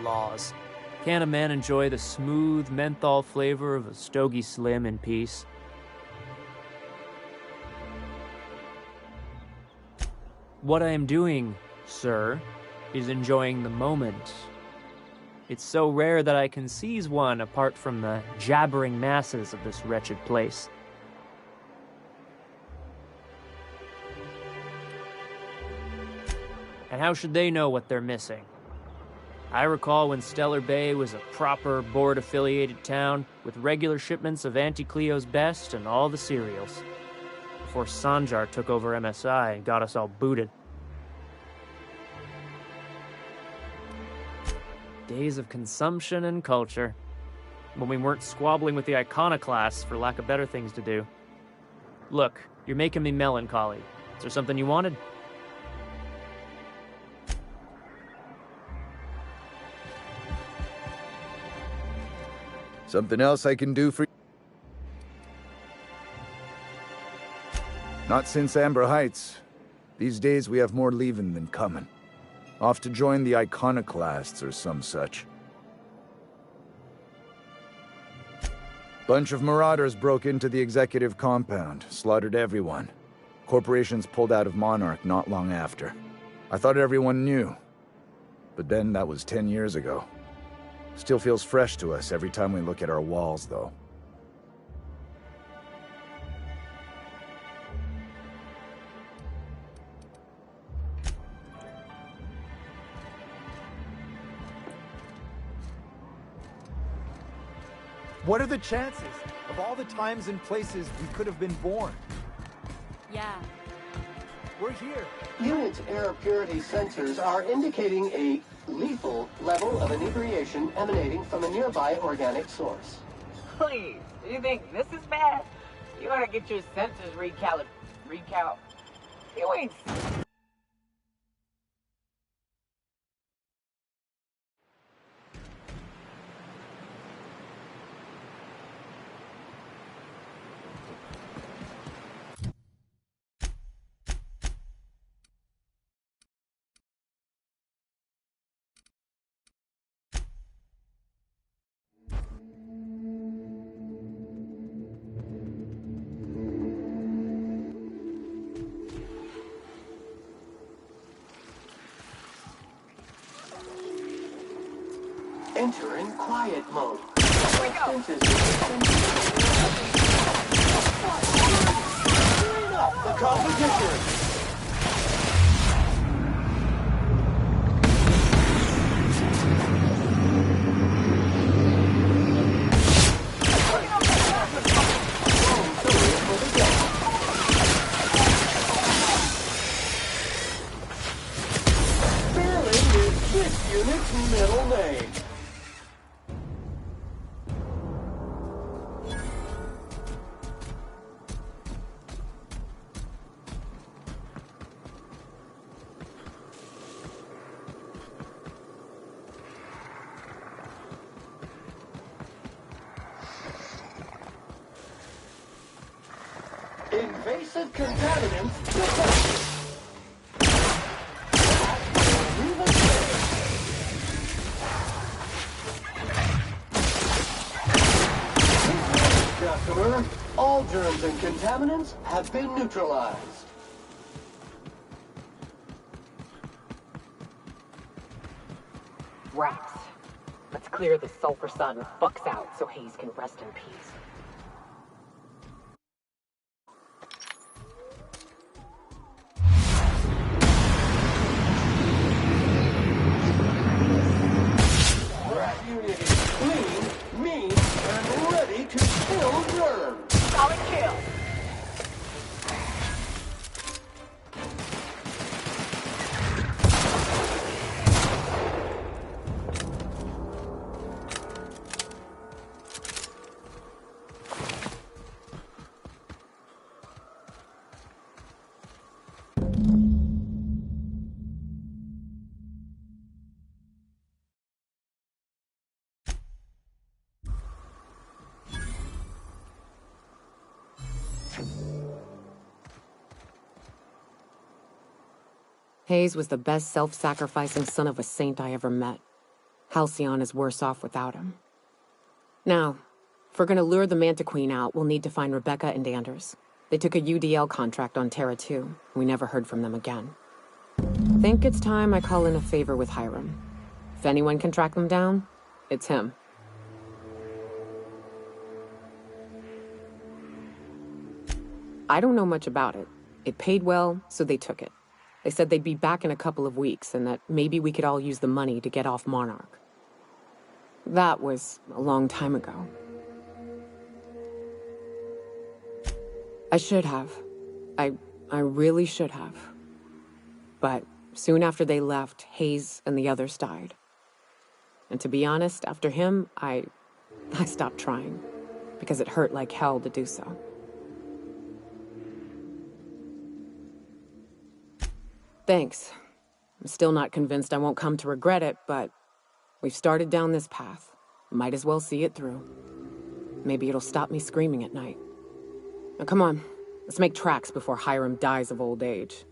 Laws. Can't a man enjoy the smooth menthol flavor of a Stogie Slim in peace? What I am doing, sir, is enjoying the moment. It's so rare that I can seize one apart from the jabbering masses of this wretched place. And how should they know what they're missing? I recall when Stellar Bay was a proper board-affiliated town with regular shipments of Auntie Cleo's best and all the cereals. Before Sanjar took over MSI and got us all booted. Days of consumption and culture. When we weren't squabbling with the iconoclasts for lack of better things to do. Look, you're making me melancholy. Is there something you wanted? Something else I can do for you? Not since Amber Heights. These days we have more leaving than coming. Off to join the iconoclasts or some such. Bunch of marauders broke into the executive compound, slaughtered everyone. Corporations pulled out of Monarch not long after. I thought everyone knew. But then that was 10 years ago. Still feels fresh to us every time we look at our walls, though. What are the chances of all the times and places we could have been born? Yeah. We're here. Unit's air purity sensors are indicating a lethal level of inebriation emanating from a nearby organic source. Please, do you think this is bad? You ought to get your sensors recount. You ain't... Entering quiet mode. Here we go. Clean up the competition. Feeling is this unit's middle name. Invasive contaminants detected. All germs and contaminants have been neutralized. Rats. Let's clear the sulfur sun fucks out so Hayes can rest in peace. Rat unit is clean, mean, and ready to kill germs. Solid kill. Hayes was the best self-sacrificing son of a saint I ever met. Halcyon is worse off without him. Now, if we're gonna lure the Manta Queen out, we'll need to find Rebecca and Anders. They took a UDL contract on Terra 2. We never heard from them again. Think it's time I call in a favor with Hiram. If anyone can track them down, it's him. I don't know much about it. It paid well, so they took it. They said they'd be back in a couple of weeks and that maybe we could all use the money to get off Monarch. That was a long time ago. I should have. I really should have. But soon after they left, Hayes and the others died. And to be honest, after him, I stopped trying, because it hurt like hell to do so. Thanks. I'm still not convinced I won't come to regret it, but we've started down this path. Might as well see it through. Maybe it'll stop me screaming at night. Now come on, let's make tracks before Hiram dies of old age.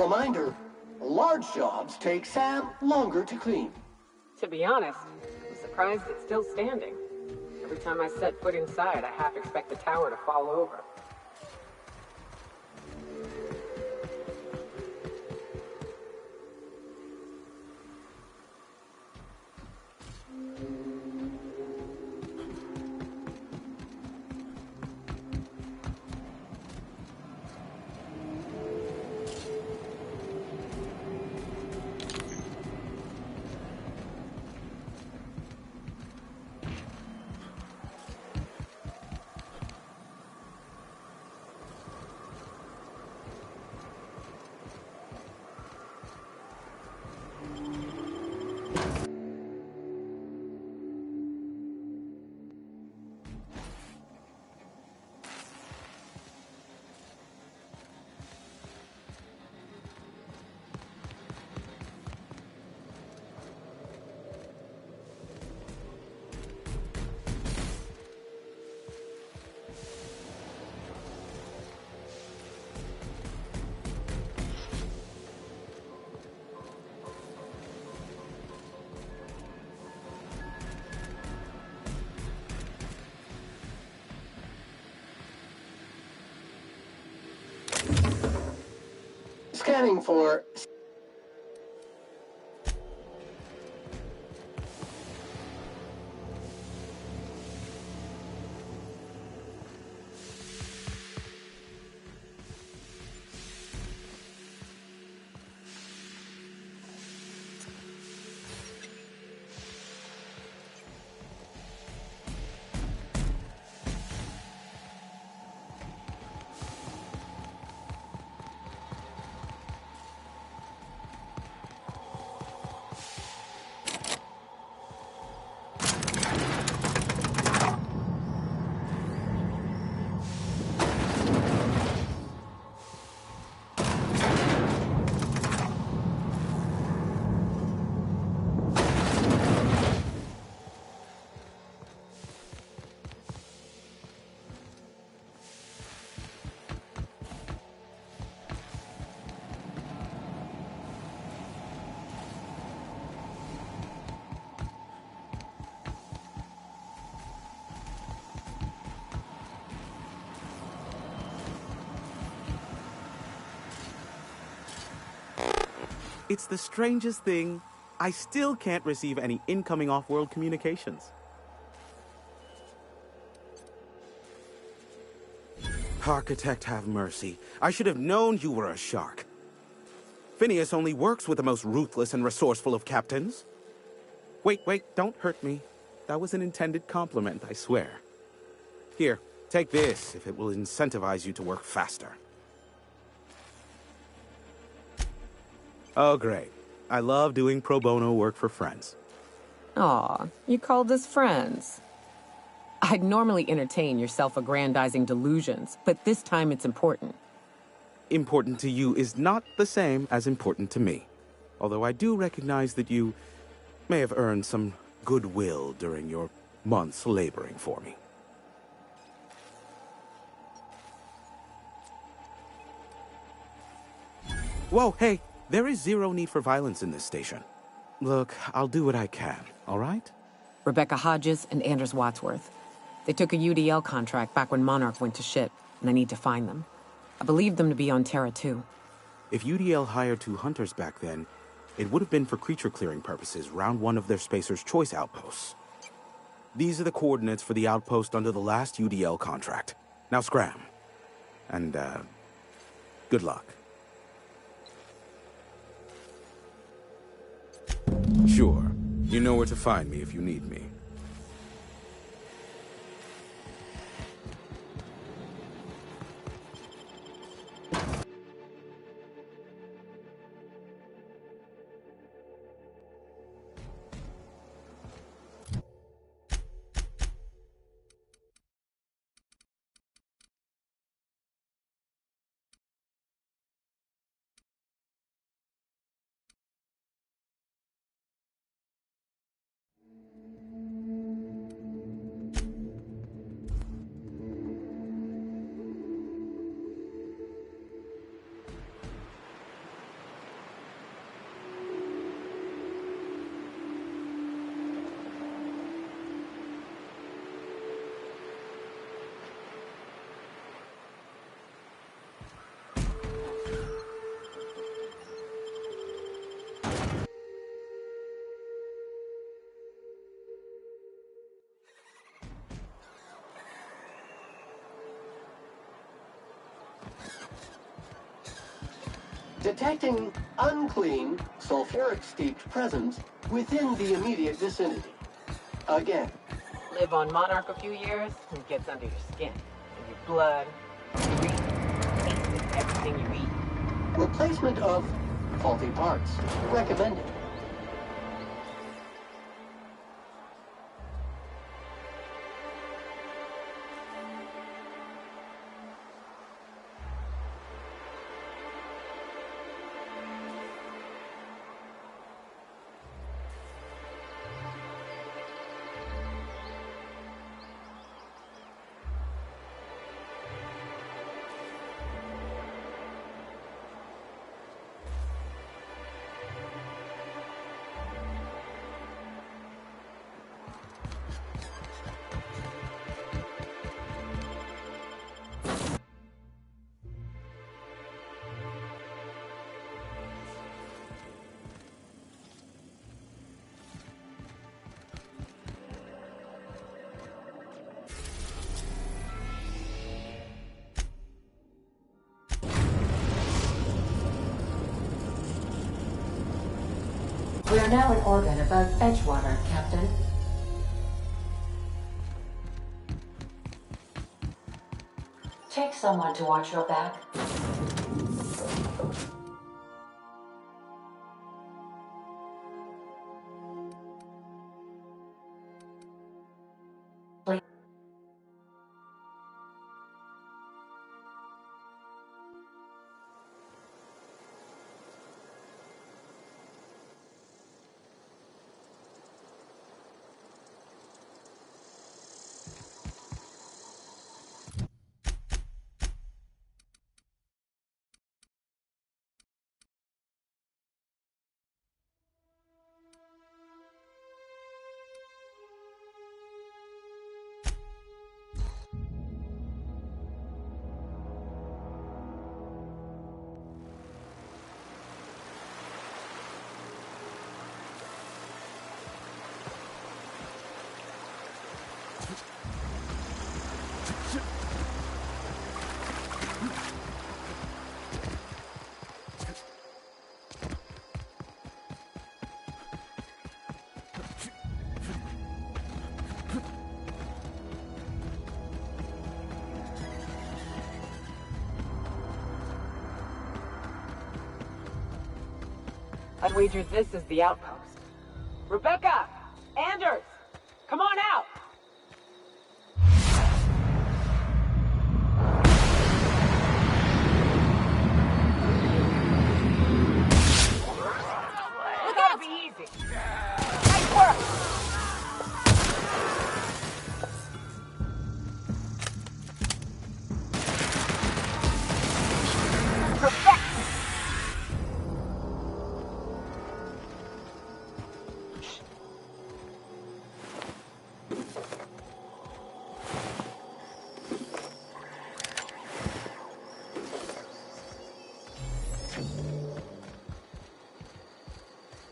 Reminder, large jobs take Sam longer to clean. To be honest, I'm surprised it's still standing. Every time I set foot inside, I half expect the tower to fall over. Scanning for... It's the strangest thing. I still can't receive any incoming off-world communications. Architect, have mercy. I should have known you were a shark. Phineas only works with the most ruthless and resourceful of captains. Wait, don't hurt me. That was an intended compliment, I swear. Here, take this if it will incentivize you to work faster. Oh, great. I love doing pro bono work for friends. Aw, you called us friends. I'd normally entertain your self-aggrandizing delusions, but this time it's important. Important to you is not the same as important to me. Although I do recognize that you may have earned some goodwill during your months laboring for me. Whoa, hey! There is zero need for violence in this station. Look, I'll do what I can, all right? Rebecca Hodges and Anders Wadsworth. They took a UDL contract back when Monarch went to shit, and I need to find them. I believe them to be on Terra too. If UDL hired 2 hunters back then, it would have been for creature clearing purposes round one of their Spacer's Choice outposts. These are the coordinates for the outpost under the last UDL contract. Now scram. And, good luck. Sure. You know where to find me if you need me. detecting unclean, sulfuric-steeped presence within the immediate vicinity. Again. Live on Monarch a few years, and it gets under your skin. In your blood, you eat, taste it, everything you eat. Replacement of faulty parts. Recommended. We are now in orbit above Edgewater, Captain. Take someone to watch your back. Please. I'd wager this is the outpost. Rebecca! Anders! Come on out! Look out! Be easy. Nice work! Perfect!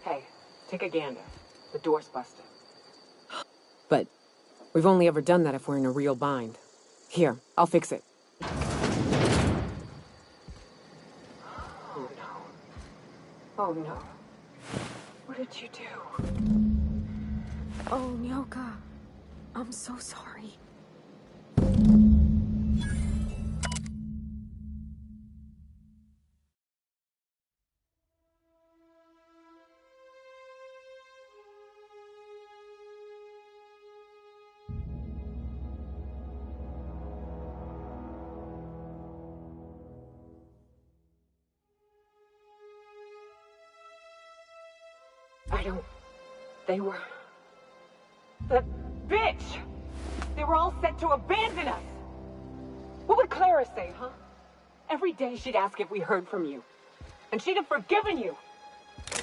Hey, take a gander. The door's busted. But we've only ever done that if we're in a real bind. Here, I'll fix it. Oh no. Oh no. What did you do? Oh, Nyoka. I'm so sorry. They were... That bitch! They were all set to abandon us! What would Clara say, huh? Every day she'd ask if we heard from you. And she'd have forgiven you.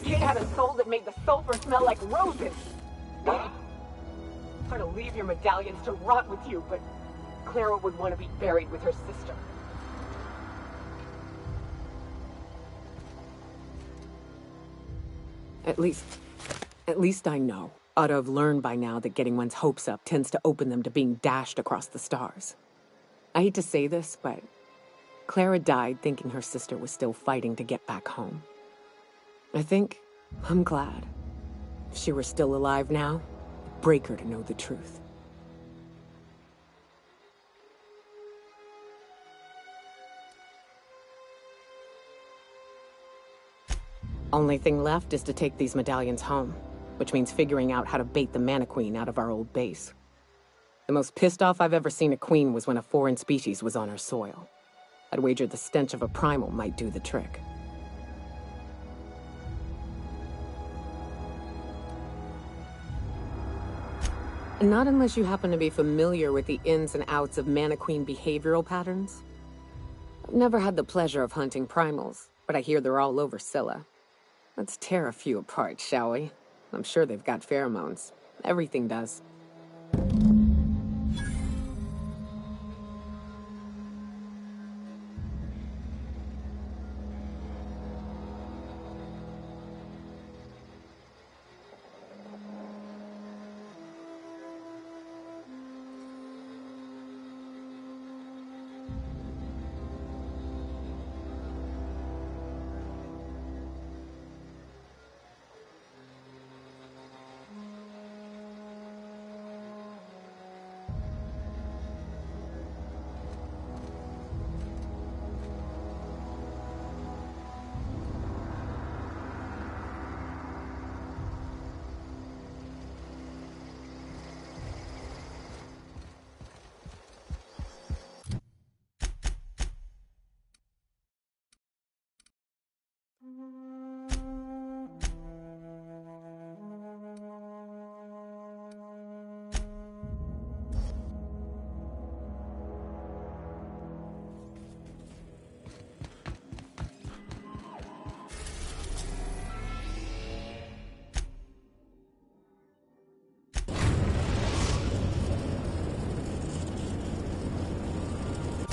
She'd had a soul that made the sulfur smell like roses. Or to leave your medallions to rot with you, but Clara would want to be buried with her sister. At least I know. Ought to have learned by now that getting one's hopes up tends to open them to being dashed across the stars. I hate to say this, but Clara died thinking her sister was still fighting to get back home. I think I'm glad. If she were still alive now, it'd break her to know the truth. Only thing left is to take these medallions home, which means figuring out how to bait the Mana Queen out of our old base. The most pissed off I've ever seen a queen was when a foreign species was on her soil. I'd wager the stench of a primal might do the trick. Not unless you happen to be familiar with the ins and outs of Mana Queen behavioral patterns. I've never had the pleasure of hunting primals, but I hear they're all over Scylla. Let's tear a few apart, shall we? I'm sure they've got pheromones. Everything does.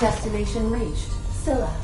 Destination reached. Scylla.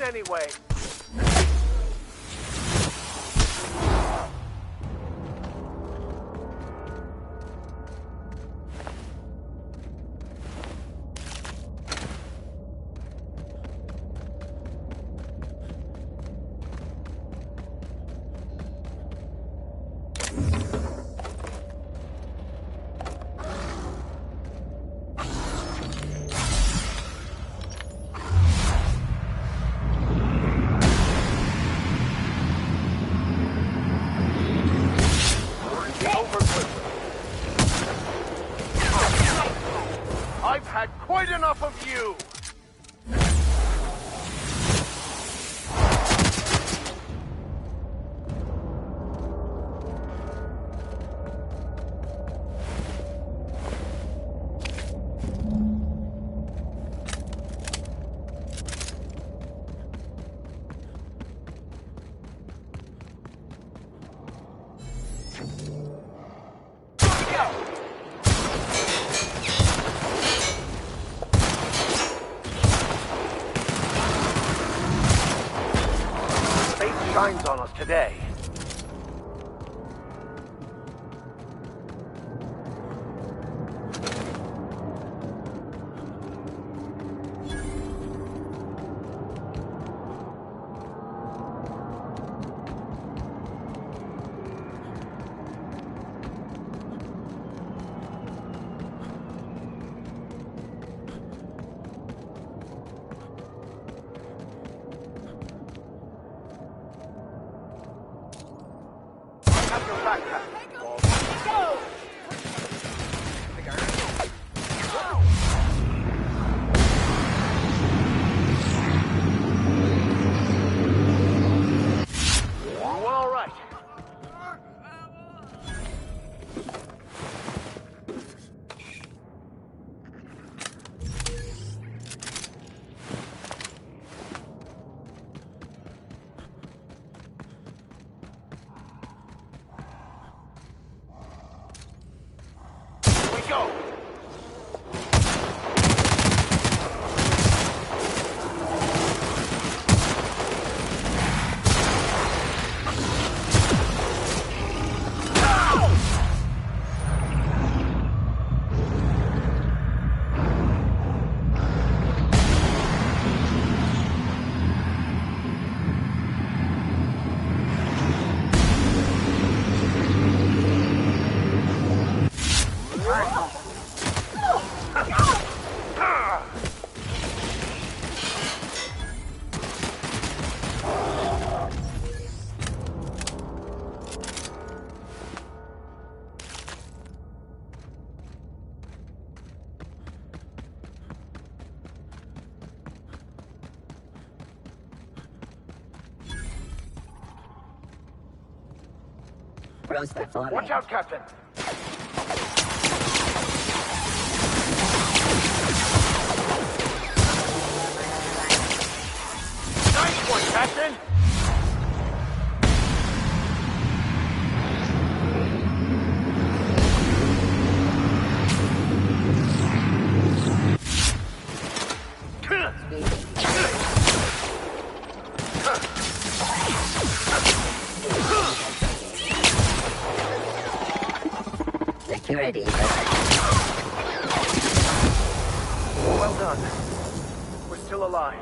Anyway. had quite enough of you! Shines on us today. Have your backpack. Go! All right. Go! Watch out, Captain! Nice one, Captain! Security. Well done. We're still alive.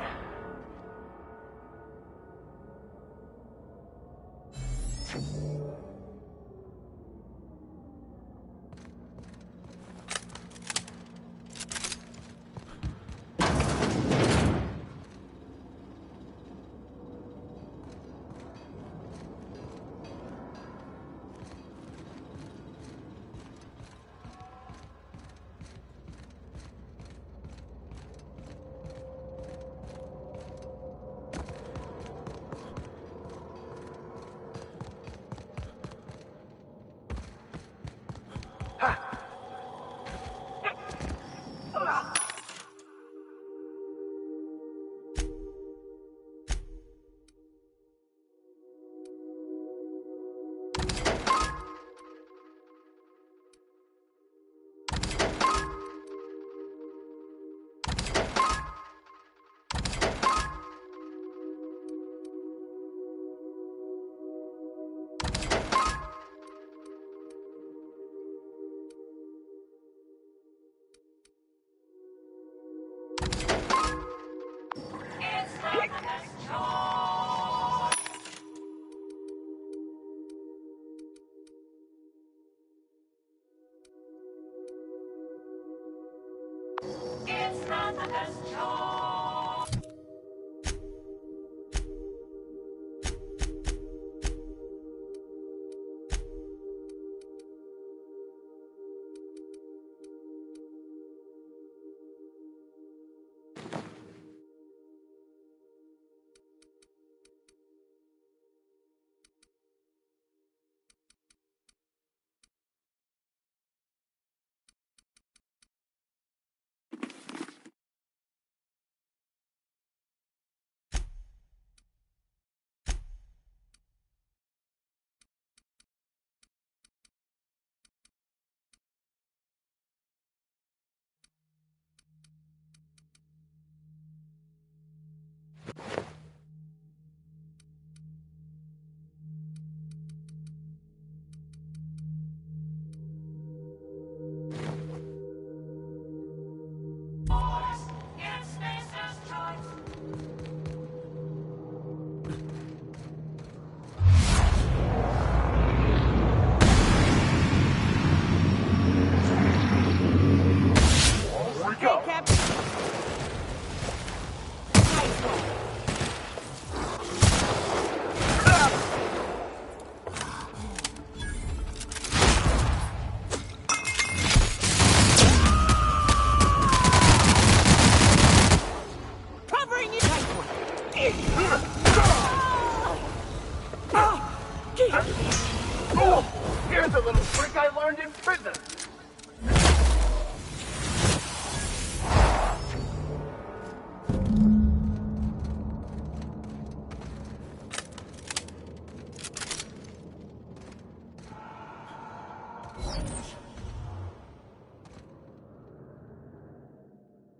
Oh, here's a little trick I learned in prison.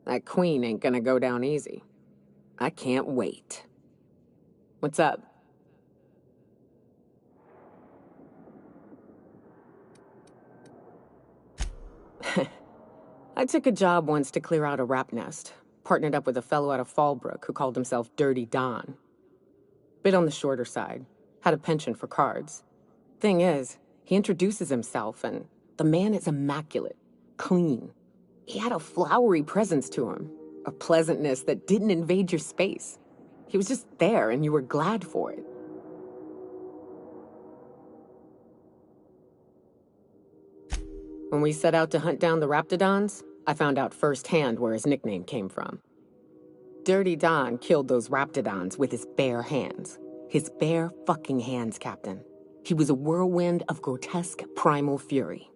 That queen ain't gonna go down easy. I can't wait. What's up? I took a job once to clear out a rap nest. Partnered up with a fellow out of Fallbrook who called himself Dirty Don. Bit on the shorter side. Had a penchant for cards. Thing is, he introduces himself and the man is immaculate. Clean. He had a flowery presence to him. A pleasantness that didn't invade your space. He was just there and you were glad for it. When we set out to hunt down the Raptidons, I found out firsthand where his nickname came from. Dirty Don killed those Raptidons with his bare hands. His bare fucking hands, Captain. He was a whirlwind of grotesque primal fury.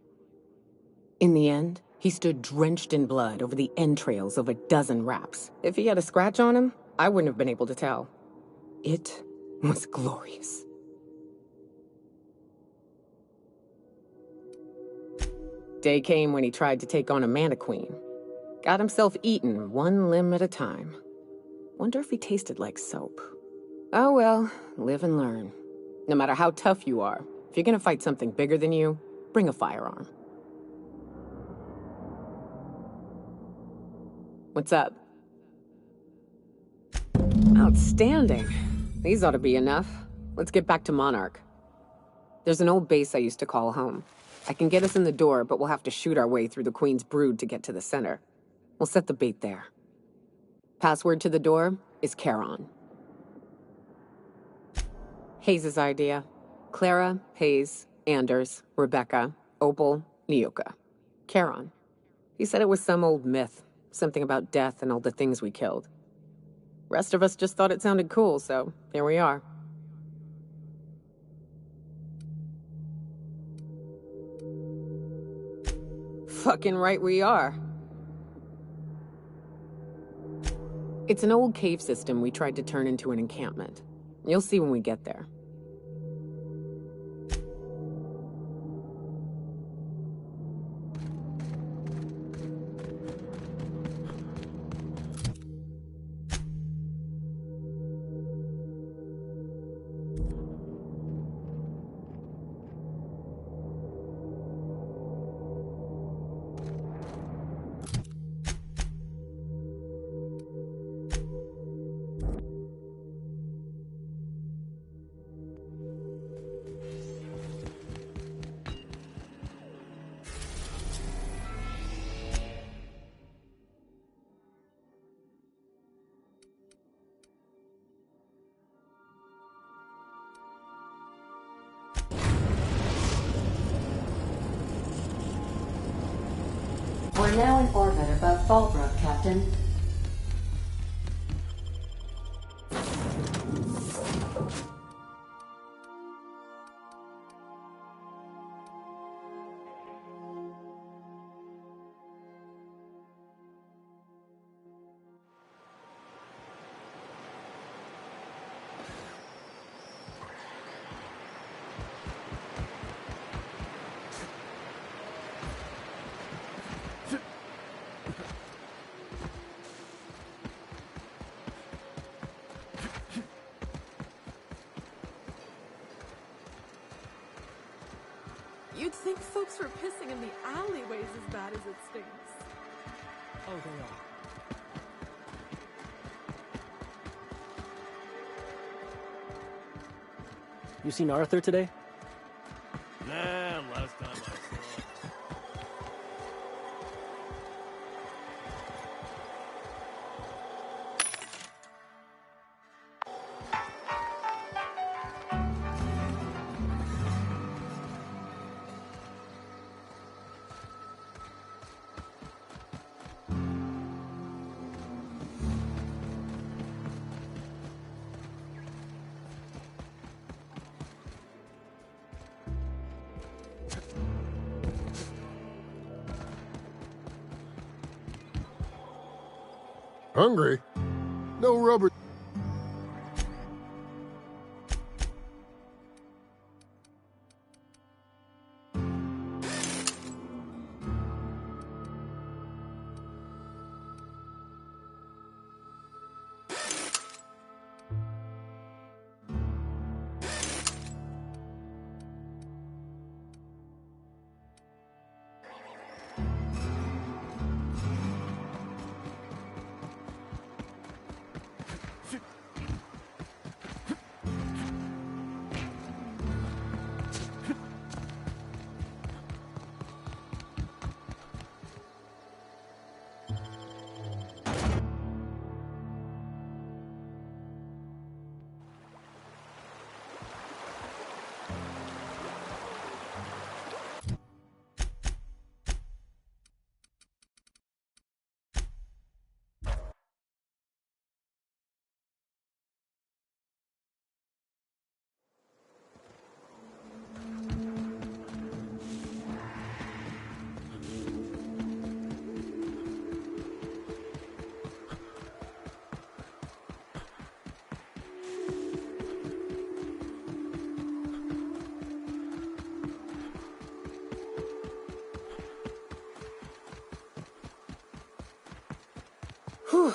In the end, he stood drenched in blood over the entrails of a dozen raps. If he had a scratch on him, I wouldn't have been able to tell. It was glorious. Day came when he tried to take on a mana queen. Got himself eaten one limb at a time. Wonder if he tasted like soap. Oh well, live and learn. No matter how tough you are, if you're gonna fight something bigger than you, bring a firearm. What's up? Outstanding. These ought to be enough. Let's get back to Monarch. There's an old base I used to call home. I can get us in the door, but we'll have to shoot our way through the Queen's brood to get to the center. We'll set the bait there. Password to the door is Charon. Hayes' idea. Clara, Hayes, Anders, Rebecca, Opal, Nyoka. Charon. He said it was some old myth. Something about death and all the things we killed. Rest of us just thought it sounded cool, so here we are. Fucking right we are. It's an old cave system we tried to turn into an encampment. You'll see when we get there. We're now in orbit above Fallbrook, Captain. bugs for pissing in the alleyways as bad as it stinks. Oh, they are. You seen Arthur today? Nah, last time I saw him. Hungry? No rubber. Whew.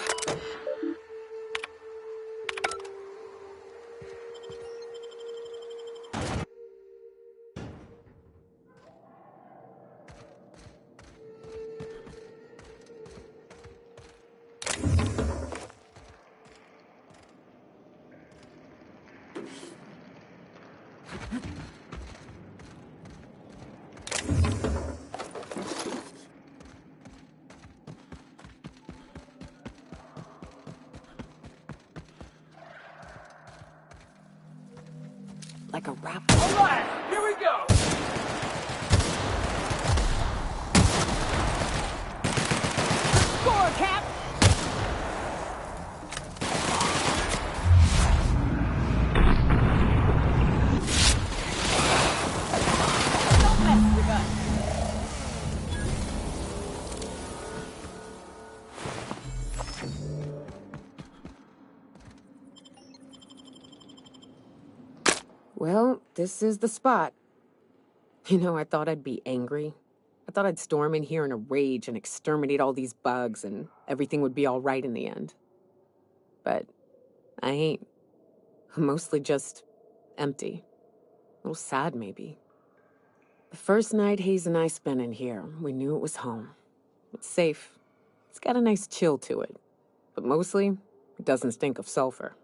Like a rap. All right, here we go. Score, Cap! Don't mess with us. Well, this is the spot. You know, I thought I'd be angry. I thought I'd storm in here in a rage and exterminate all these bugs and everything would be all right in the end. But I ain't. I'm mostly just empty. A little sad, maybe. The first night Hayes and I spent in here, we knew it was home. It's safe. It's got a nice chill to it. But mostly, it doesn't stink of sulfur.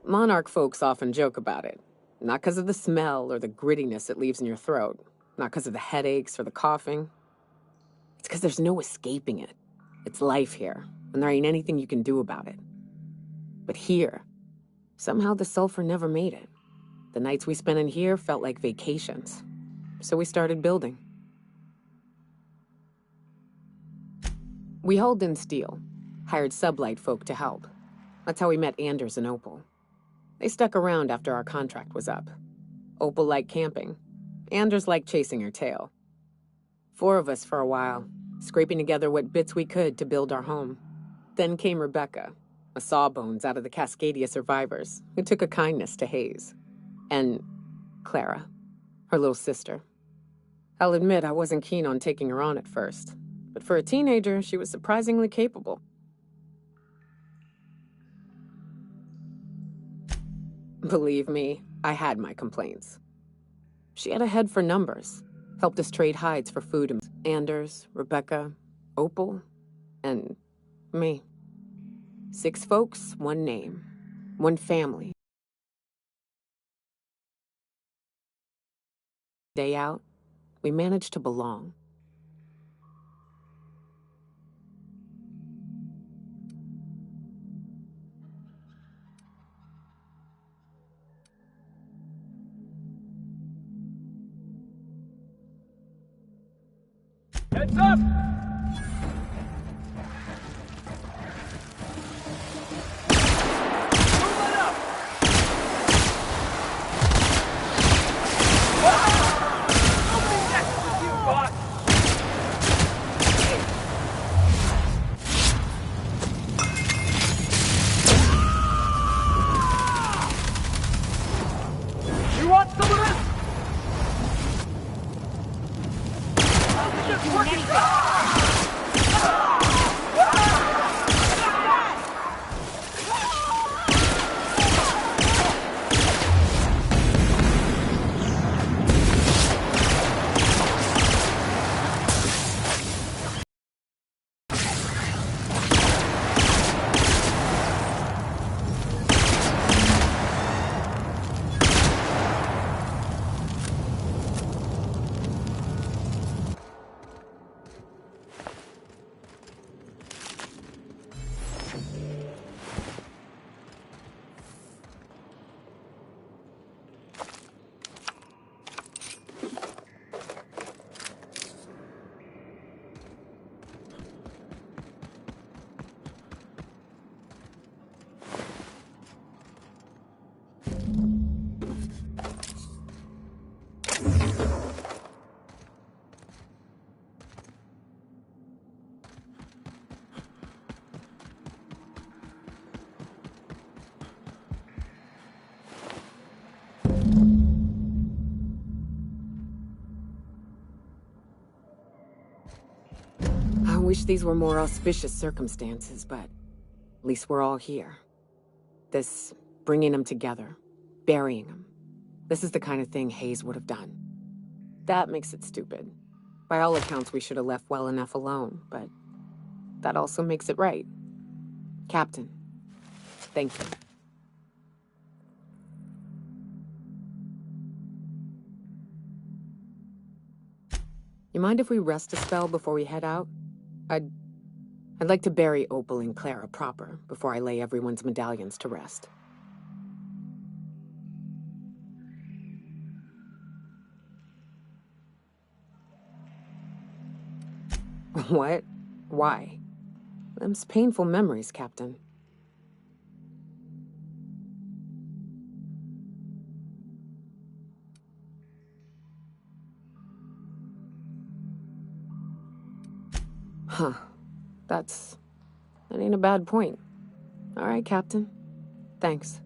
Monarch folks often joke about it. Not because of the smell or the grittiness it leaves in your throat. Not because of the headaches or the coughing. It's because there's no escaping it. It's life here, and there ain't anything you can do about it. But here, somehow the sulfur never made it. The nights we spent in here felt like vacations. So we started building. We hauled in steel, hired sublight folk to help. That's how we met Anders and Opal. They stuck around after our contract was up. Opal liked camping. Anders liked chasing her tail. 4 of us for a while, scraping together what bits we could to build our home. Then came Rebecca, a sawbones out of the Cascadia survivors, who took a kindness to Hayes. And Clara, her little sister. I'll admit I wasn't keen on taking her on at first, but for a teenager, she was surprisingly capable. Believe me, I had my complaints. She had a head for numbers, helped us trade hides for food and Anders, Rebecca, Opal, and me. 6 folks, 1 name, 1 family. Day out, we managed to belong. Heads up! You want some of this? I wish these were more auspicious circumstances, but at least we're all here. This bringing them together, burying them. This is the kind of thing Hayes would have done. That makes it stupid. By all accounts, we should have left well enough alone, but that also makes it right. Captain, thank you. You mind if we rest a spell before we head out? I'd like to bury Opal and Clara proper before I lay everyone's medallions to rest. What? Why? Them's painful memories, Captain. Huh. That ain't a bad point. All right, Captain. Thanks.